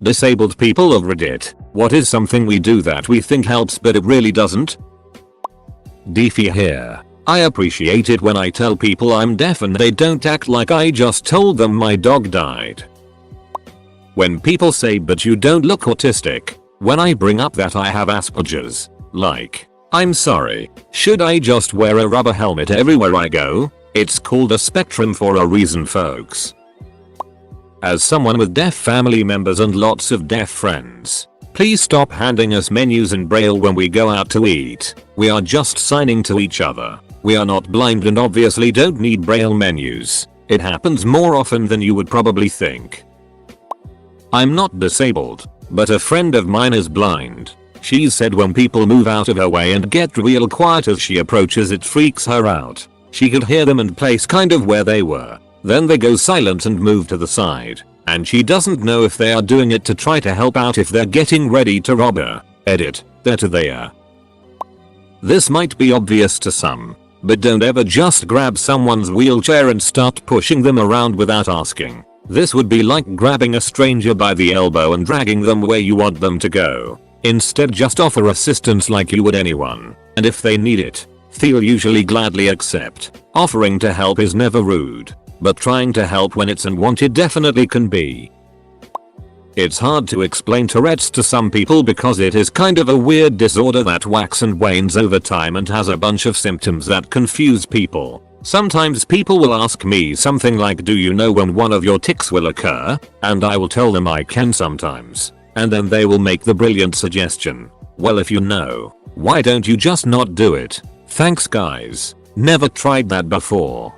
Disabled people of Reddit, what is something we do that we think helps but it really doesn't? Deefy here. I appreciate it when I tell people I'm deaf and they don't act like I just told them my dog died. When people say but you don't look autistic, when I bring up that I have Asperger's, like, I'm sorry, should I just wear a rubber helmet everywhere I go? It's called a spectrum for a reason, folks. As someone with deaf family members and lots of deaf friends, please stop handing us menus in braille when we go out to eat. We are just signing to each other. We are not blind and obviously don't need braille menus. It happens more often than you would probably think. I'm not disabled, but a friend of mine is blind. She said when people move out of her way and get real quiet as she approaches, it freaks her out. She could hear them and place kind of where they were. Then they go silent and move to the side, and she doesn't know if they are doing it to try to help out if they're getting ready to rob her. Edit, that they are. This might be obvious to some, but don't ever just grab someone's wheelchair and start pushing them around without asking. This would be like grabbing a stranger by the elbow and dragging them where you want them to go. Instead, just offer assistance like you would anyone, and if they need it, they'll usually gladly accept. Offering to help is never rude, but trying to help when it's unwanted definitely can be. It's hard to explain Tourette's to some people because it is kind of a weird disorder that waxes and wanes over time and has a bunch of symptoms that confuse people. Sometimes people will ask me something like, do you know when one of your tics will occur? And I will tell them I can sometimes. And then they will make the brilliant suggestion, well, if you know, why don't you just not do it? Thanks guys. Never tried that before.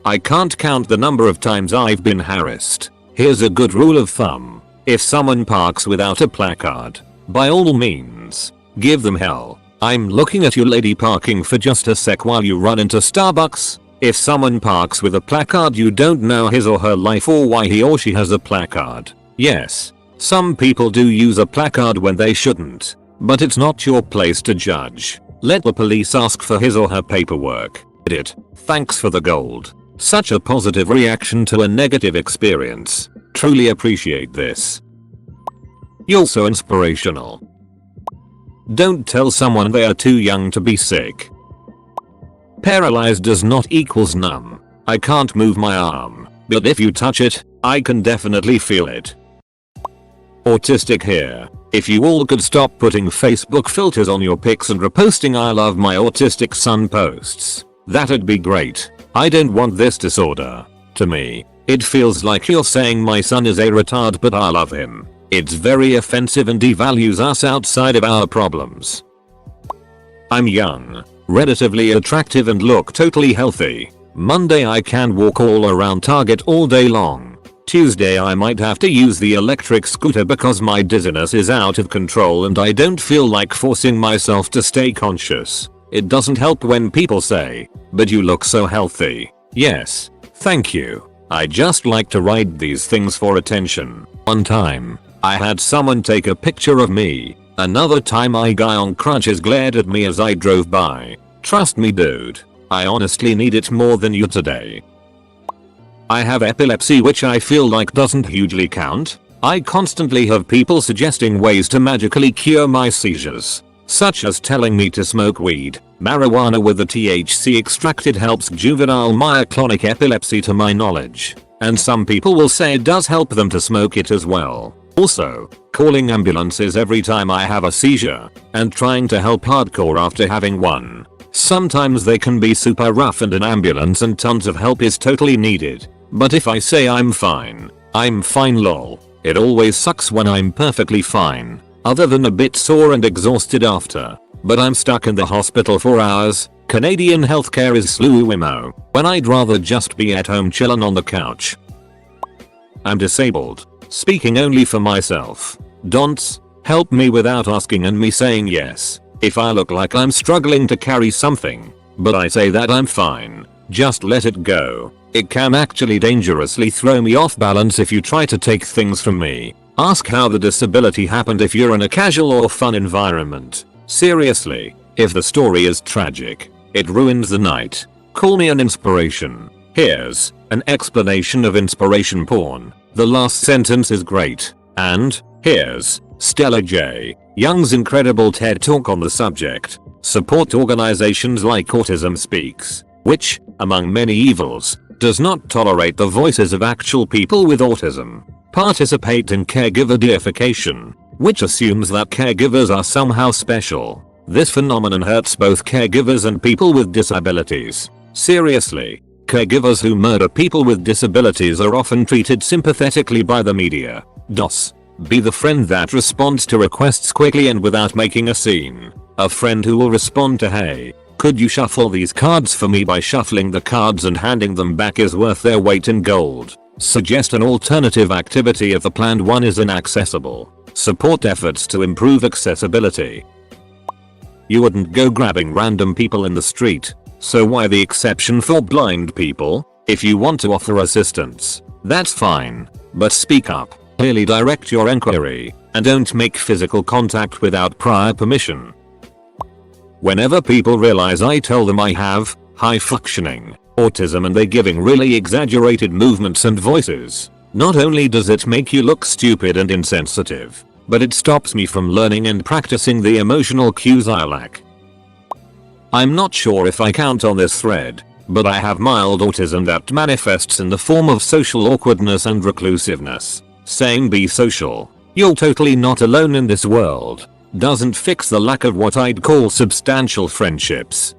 I can't count the number of times I've been harassed. Here's a good rule of thumb. If someone parks without a placard, by all means, give them hell. I'm looking at you lady parking for just a sec while you run into Starbucks. If someone parks with a placard, you don't know his or her life or why he or she has a placard. Yes, some people do use a placard when they shouldn't, but it's not your place to judge. Let the police ask for his or her paperwork. Edit. Thanks for the gold. Such a positive reaction to a negative experience. Truly appreciate this. You're so inspirational. Don't tell someone they are too young to be sick. Paralyzed does not equals numb. I can't move my arm, but if you touch it, I can definitely feel it. Autistic here. If you all could stop putting Facebook filters on your pics and reposting I love my autistic son posts, that'd be great. I don't want this disorder. To me, it feels like you're saying my son is a retard but I love him. It's very offensive and devalues us outside of our problems. I'm young, relatively attractive and look totally healthy. Monday I can walk all around Target all day long. Tuesday I might have to use the electric scooter because my dizziness is out of control and I don't feel like forcing myself to stay conscious. It doesn't help when people say, but you look so healthy. Yes, thank you. I just like to ride these things for attention. One time, I had someone take a picture of me. Another time a guy on crutches glared at me as I drove by. Trust me dude, I honestly need it more than you today. I have epilepsy, which I feel like doesn't hugely count. I constantly have people suggesting ways to magically cure my seizures, such as telling me to smoke weed. Marijuana with the THC extracted helps juvenile myoclonic epilepsy to my knowledge, and some people will say it does help them to smoke it as well. Also, calling ambulances every time I have a seizure, and trying to help hardcore after having one. Sometimes they can be super rough and an ambulance and tons of help is totally needed. But if I say I'm fine lol. It always sucks when I'm perfectly fine, other than a bit sore and exhausted after. But I'm stuck in the hospital for hours. Canadian healthcare is sloo-wimo, when I'd rather just be at home chillin' on the couch. I'm disabled. Speaking only for myself. Don't help me without asking and me saying yes. If I look like I'm struggling to carry something, but I say that I'm fine, just let it go. It can actually dangerously throw me off balance if you try to take things from me. Ask how the disability happened if you're in a casual or fun environment. Seriously, if the story is tragic, it ruins the night. Call me an inspiration. Here's an explanation of inspiration porn. The last sentence is great. And here's Stella J. Young's incredible TED Talk on the subject. Support organizations like Autism Speaks, which, among many evils, does not tolerate the voices of actual people with autism. Participate in caregiver deification, which assumes that caregivers are somehow special. This phenomenon hurts both caregivers and people with disabilities. Seriously, caregivers who murder people with disabilities are often treated sympathetically by the media. DOS. Be the friend that responds to requests quickly and without making a scene. A friend who will respond to "Hey, could you shuffle these cards for me?" by shuffling the cards and handing them back is worth their weight in gold. Suggest an alternative activity if the planned one is inaccessible. Support efforts to improve accessibility. You wouldn't go grabbing random people in the street, so why the exception for blind people? If you want to offer assistance, that's fine, but speak up, clearly direct your enquiry, and don't make physical contact without prior permission. Whenever people realize I tell them I have high functioning autism and they're giving really exaggerated movements and voices, not only does it make you look stupid and insensitive, but it stops me from learning and practicing the emotional cues I lack. I'm not sure if I count on this thread, but I have mild autism that manifests in the form of social awkwardness and reclusiveness. Saying be social, you're totally not alone in this world, doesn't fix the lack of what I'd call substantial friendships.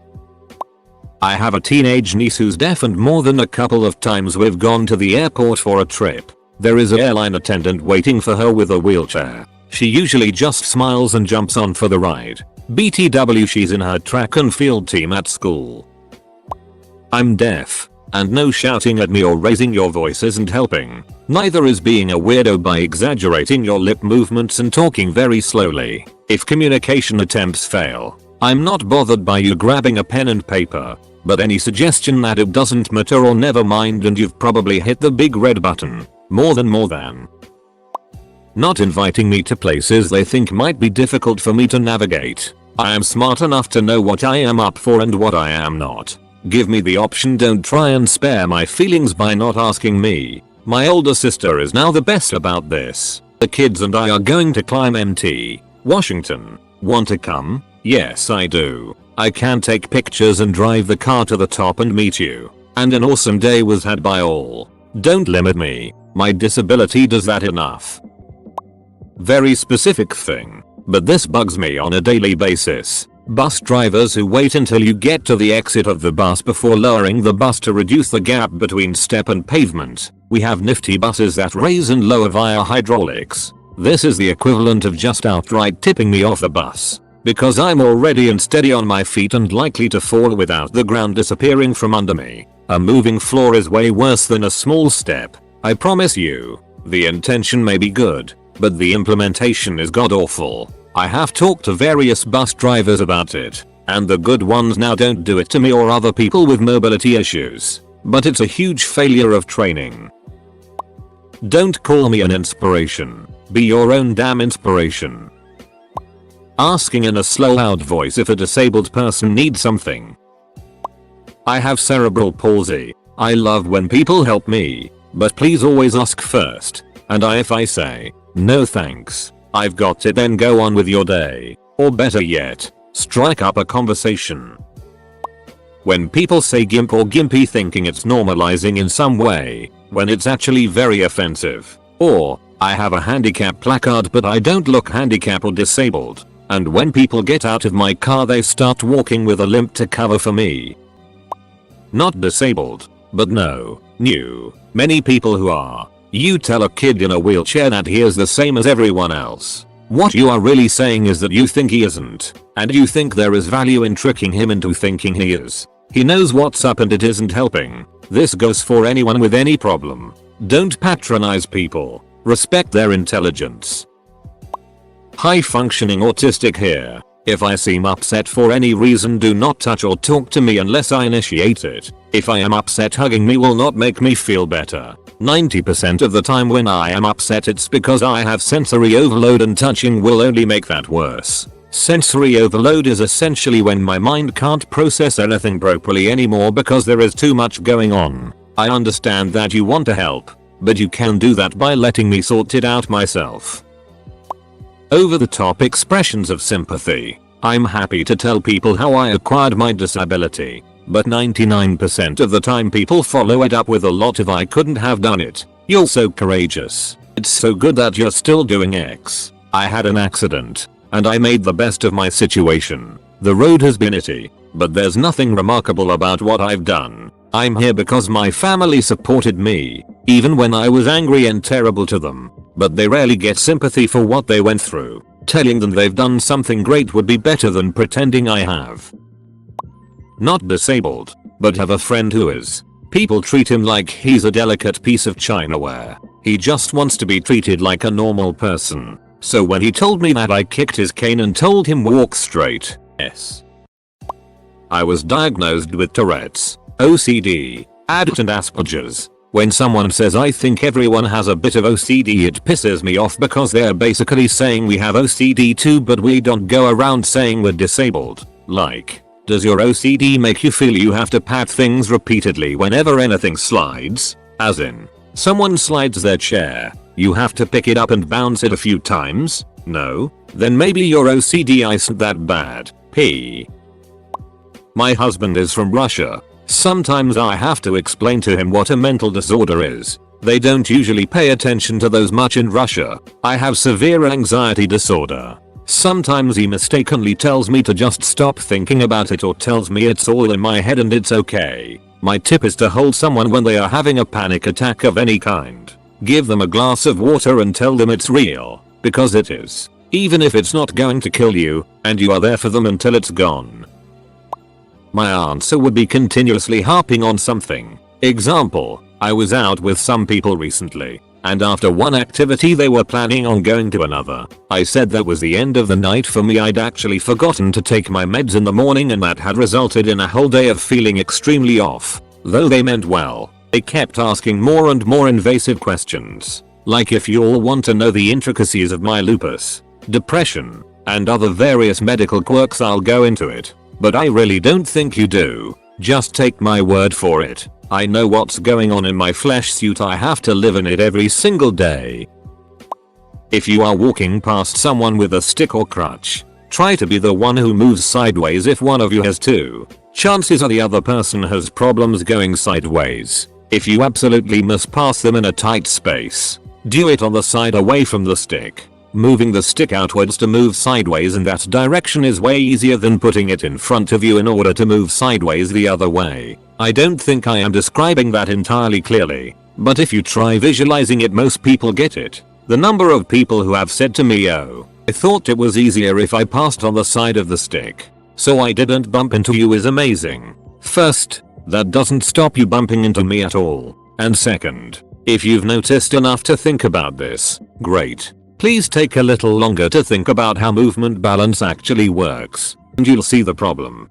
I have a teenage niece who's deaf, and more than a couple of times we've gone to the airport for a trip. There is an airline attendant waiting for her with a wheelchair. She usually just smiles and jumps on for the ride. BTW, she's in her track and field team at school. I'm deaf, and no shouting at me or raising your voice isn't helping. Neither is being a weirdo by exaggerating your lip movements and talking very slowly. If communication attempts fail, I'm not bothered by you grabbing a pen and paper, but any suggestion that it doesn't matter or never mind and you've probably hit the big red button. More than. Not inviting me to places they think might be difficult for me to navigate. I am smart enough to know what I am up for and what I am not. Give me the option, don't try and spare my feelings by not asking me. My older sister is now the best about this. The kids and I are going to climb Mt. Washington. Want to come? Yes, I do. I can take pictures and drive the car to the top and meet you. And an awesome day was had by all. Don't limit me. My disability does that enough. Very specific thing, but this bugs me on a daily basis. Bus drivers who wait until you get to the exit of the bus before lowering the bus to reduce the gap between step and pavement. We have nifty buses that raise and lower via hydraulics. This is the equivalent of just outright tipping me off the bus, because I'm already unsteady on my feet and likely to fall without the ground disappearing from under me. A moving floor is way worse than a small step. I promise you. The intention may be good, but the implementation is god awful. I have talked to various bus drivers about it, and the good ones now don't do it to me or other people with mobility issues. But it's a huge failure of training. Don't call me an inspiration. Be your own damn inspiration. Asking in a slow loud voice if a disabled person needs something. I have cerebral palsy. I love when people help me, but please always ask first. And if I say, no thanks, I've got it, then go on with your day. Or better yet, strike up a conversation. When people say gimp or gimpy thinking it's normalizing in some way, when it's actually very offensive. Or, I have a handicap placard but I don't look handicapped or disabled. And when people get out of my car they start walking with a limp to cover for me. Not disabled, but new. Many people who are. You tell a kid in a wheelchair that he is the same as everyone else. What you are really saying is that you think he isn't, and you think there is value in tricking him into thinking he is. He knows what's up and it isn't helping. This goes for anyone with any problem. Don't patronize people. Respect their intelligence. High functioning autistic here. If I seem upset for any reason, do not touch or talk to me unless I initiate it. If I am upset, hugging me will not make me feel better. 90% of the time when I am upset it's because I have sensory overload and touching will only make that worse. Sensory overload is essentially when my mind can't process anything properly anymore because there is too much going on. I understand that you want to help, but you can do that by letting me sort it out myself. Over the top expressions of sympathy. I'm happy to tell people how I acquired my disability, but 99% of the time people follow it up with a lot of "I couldn't have done it. You're so courageous. It's so good that you're still doing X. I had an accident, and I made the best of my situation. The road has been itty, but there's nothing remarkable about what I've done. I'm here because my family supported me, even when I was angry and terrible to them. But they rarely get sympathy for what they went through. Telling them they've done something great would be better than pretending I have." Not disabled, but have a friend who is. People treat him like he's a delicate piece of chinaware. He just wants to be treated like a normal person. So when he told me that, I kicked his cane and told him walk straight. Yes. I was diagnosed with Tourette's, OCD, ADHD and Asperger's. When someone says I think everyone has a bit of OCD, it pisses me off because they're basically saying we have OCD too, but we don't go around saying we're disabled. Like, does your OCD make you feel you have to pat things repeatedly whenever anything slides? As in, someone slides their chair, you have to pick it up and bounce it a few times? No? Then maybe your OCD isn't that bad. P. My husband is from Russia. Sometimes I have to explain to him what a mental disorder is. They don't usually pay attention to those much in Russia. I have severe anxiety disorder. Sometimes he mistakenly tells me to just stop thinking about it, or tells me it's all in my head and it's okay. My tip is to hold someone when they are having a panic attack of any kind. Give them a glass of water and tell them it's real, because it is. Even if it's not going to kill you, and you are there for them until it's gone. My answer would be continuously harping on something. Example, I was out with some people recently, and after one activity they were planning on going to another. I said that was the end of the night for me. I'd actually forgotten to take my meds in the morning, and that had resulted in a whole day of feeling extremely off. Though they meant well, they kept asking more and more invasive questions. Like, if you all want to know the intricacies of my lupus, depression, and other various medical quirks, I'll go into it. But I really don't think you do. Just take my word for it. I know what's going on in my flesh suit. I have to live in it every single day. If you are walking past someone with a stick or crutch, try to be the one who moves sideways if one of you has to. Chances are the other person has problems going sideways. If you absolutely must pass them in a tight space, do it on the side away from the stick. Moving the stick outwards to move sideways in that direction is way easier than putting it in front of you in order to move sideways the other way. I don't think I am describing that entirely clearly, but if you try visualizing it, most people get it. The number of people who have said to me, "Oh, I thought it was easier if I passed on the side of the stick, so I didn't bump into you," is amazing. First, that doesn't stop you bumping into me at all. And second, if you've noticed enough to think about this, great. Please take a little longer to think about how movement balance actually works, and you'll see the problem.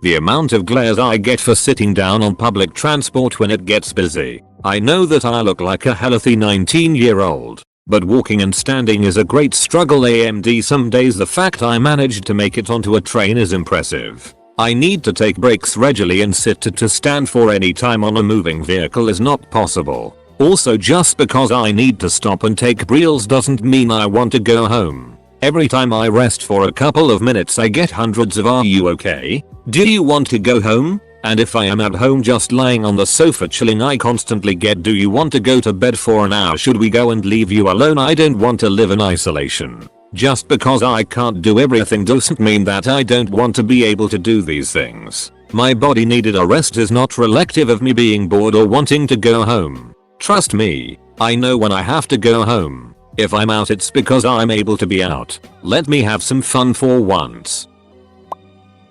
The amount of glares I get for sitting down on public transport when it gets busy. I know that I look like a healthy 19-year-old, but walking and standing is a great struggle. AMD some days the fact I managed to make it onto a train is impressive. I need to take breaks regularly, and sit to stand for any time on a moving vehicle is not possible. Also, just because I need to stop and take breals doesn't mean I want to go home. Every time I rest for a couple of minutes I get hundreds of "Are you okay? Do you want to go home?" And if I am at home just lying on the sofa chilling, I constantly get "Do you want to go to bed for an hour? Should we go and leave you alone?" I don't want to live in isolation. Just because I can't do everything doesn't mean that I don't want to be able to do these things. My body needed a rest is not reflective of me being bored or wanting to go home. Trust me, I know when I have to go home. If I'm out, it's because I'm able to be out. Let me have some fun for once.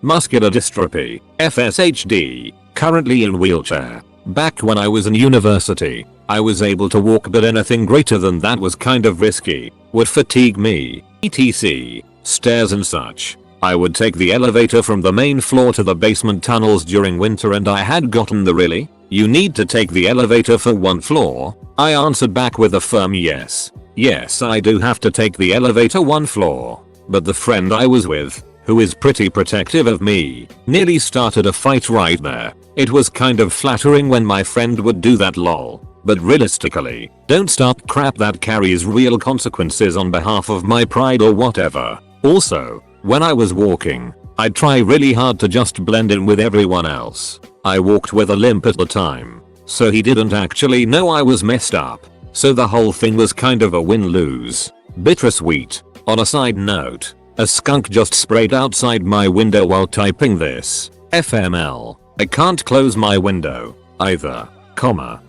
Muscular dystrophy, FSHD, currently in wheelchair. Back when I was in university, I was able to walk, but anything greater than that was kind of risky, would fatigue me, etc. Stairs and such. I would take the elevator from the main floor to the basement tunnels during winter, and I had gotten the "Really? You need to take the elevator for one floor?" I answered back with a firm yes. Yes, I do have to take the elevator one floor. But the friend I was with, who is pretty protective of me, nearly started a fight right there. It was kind of flattering when my friend would do that, lol. But realistically, don't start crap that carries real consequences on behalf of my pride or whatever. Also, when I was walking, I'd try really hard to just blend in with everyone else. I walked with a limp at the time, so he didn't actually know I was messed up. So the whole thing was kind of a win-lose. Bittersweet. On a side note, a skunk just sprayed outside my window while typing this. FML. I can't close my window either, comma.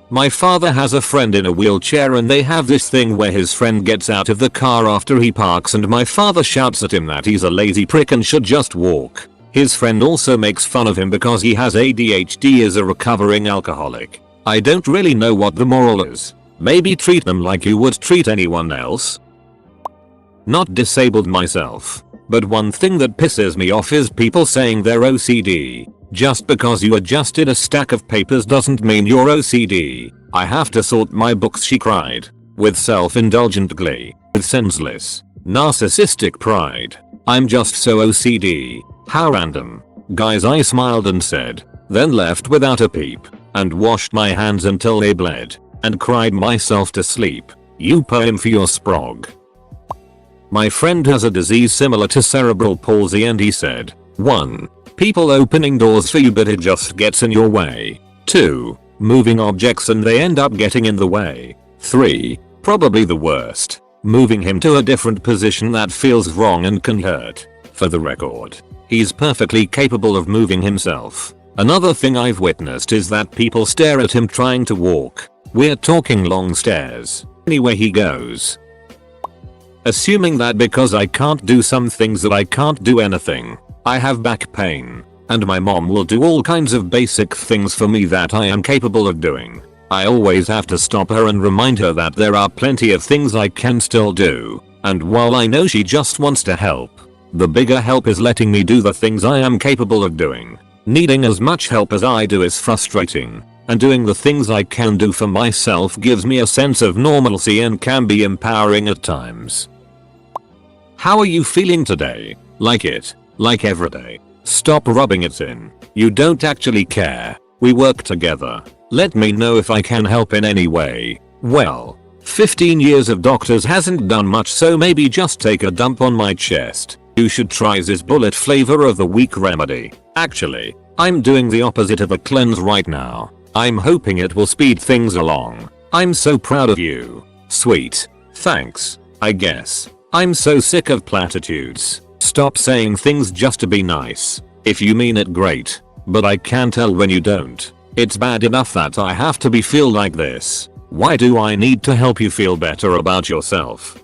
My father has a friend in a wheelchair and they have this thing where his friend gets out of the car after he parks and my father shouts at him that he's a lazy prick and should just walk. His friend also makes fun of him because he has ADHD as a recovering alcoholic. I don't really know what the moral is. Maybe treat them like you would treat anyone else. Not disabled myself, but one thing that pisses me off is people saying they're OCD. Just because you adjusted a stack of papers doesn't mean you're OCD. I have to sort my books, she cried, with self-indulgent glee, with senseless, narcissistic pride. I'm just so OCD. How random. Guys, I smiled and said, then left without a peep, and washed my hands until they bled, and cried myself to sleep. You poem for your sprog. My friend has a disease similar to cerebral palsy and he said, 1. People opening doors for you but it just gets in your way. 2. Moving objects and they end up getting in the way. 3. Probably the worst. Moving him to a different position that feels wrong and can hurt. For the record, he's perfectly capable of moving himself. Another thing I've witnessed is that people stare at him trying to walk. We're talking long stairs. Anywhere he goes. Assuming that because I can't do some things that I can't do anything. I have back pain, and my mom will do all kinds of basic things for me that I am capable of doing. I always have to stop her and remind her that there are plenty of things I can still do, and while I know she just wants to help, the bigger help is letting me do the things I am capable of doing. Needing as much help as I do is frustrating, and doing the things I can do for myself gives me a sense of normalcy and can be empowering at times. How are you feeling today? Like it? Like every day. Stop rubbing it in. You don't actually care. We work together. Let me know if I can help in any way. Well, 15 years of doctors hasn't done much, so maybe just take a dump on my chest. You should try this bullet flavor of the week remedy. Actually, I'm doing the opposite of a cleanse right now. I'm hoping it will speed things along. I'm so proud of you. Sweet. Thanks, I guess. I'm so sick of platitudes. Stop saying things just to be nice. If you mean it, great. But I can tell when you don't. It's bad enough that I have to feel like this. Why do I need to help you feel better about yourself?